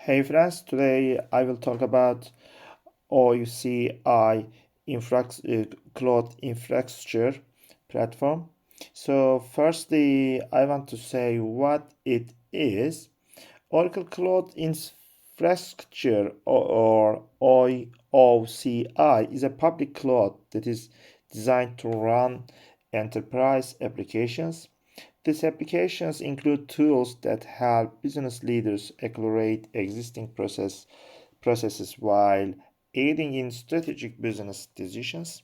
Hey friends, today I will talk about OUCI cloud infrastructure platform. So firstly, I want to say what it is. Oracle Cloud Infrastructure or OCI is a public cloud that is designed to run enterprise applications. These applications include tools that help business leaders accelerate existing processes while aiding in strategic business decisions.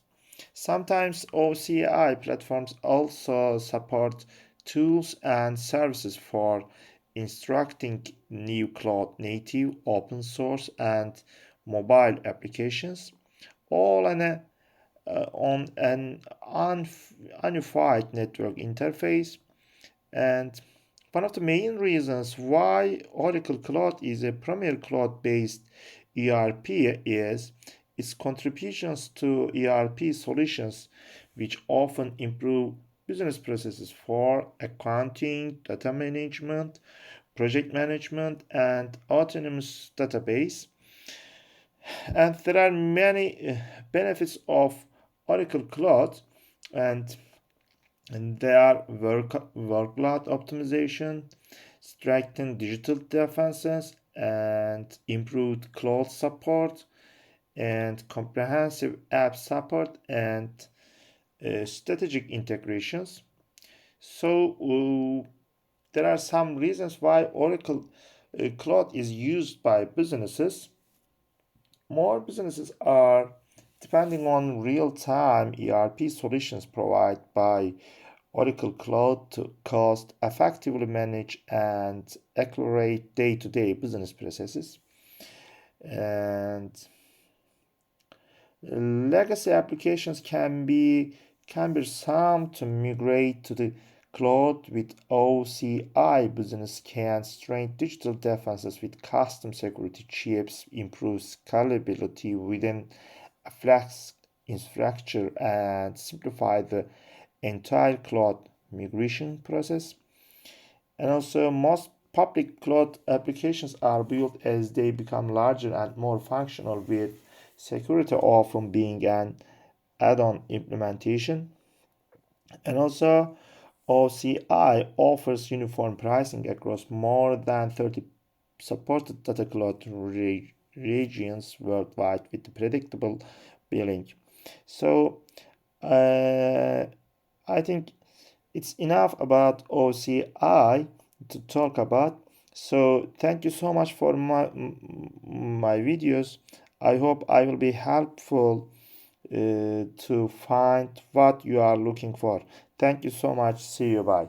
Sometimes OCI platforms also support tools and services for instructing new cloud native, open source, and mobile applications, all on an unified network interface. And one of the main reasons why Oracle Cloud is a premier cloud based ERP is its contributions to ERP solutions, which often improve business processes for accounting, data management, project management, and autonomous database. And there are many benefits of Oracle Cloud, and they are workload optimization, strengthened digital defenses, and improved cloud support, and comprehensive app support, and strategic integrations. So, there are some reasons why Oracle Cloud is used by businesses. More businesses are depending on real-time ERP solutions provided by Oracle Cloud to cost effectively manage and accelerate day-to-day business processes. And legacy applications can be cumbersome to migrate to the cloud. With OCI, business can strengthen digital defenses with custom security chips, improve scalability within a flex infrastructure, and simplify the entire cloud migration process. And also, most public cloud applications are built as they become larger and more functional, with security often being an add-on implementation. And also, OCI offers uniform pricing across more than 30 supported data cloud regions worldwide with predictable billing. So, uh, I think it's enough about OCI to talk about. So thank you so much for my videos. I hope I will be helpful to find what you are looking for. Thank you so much. See you. Bye.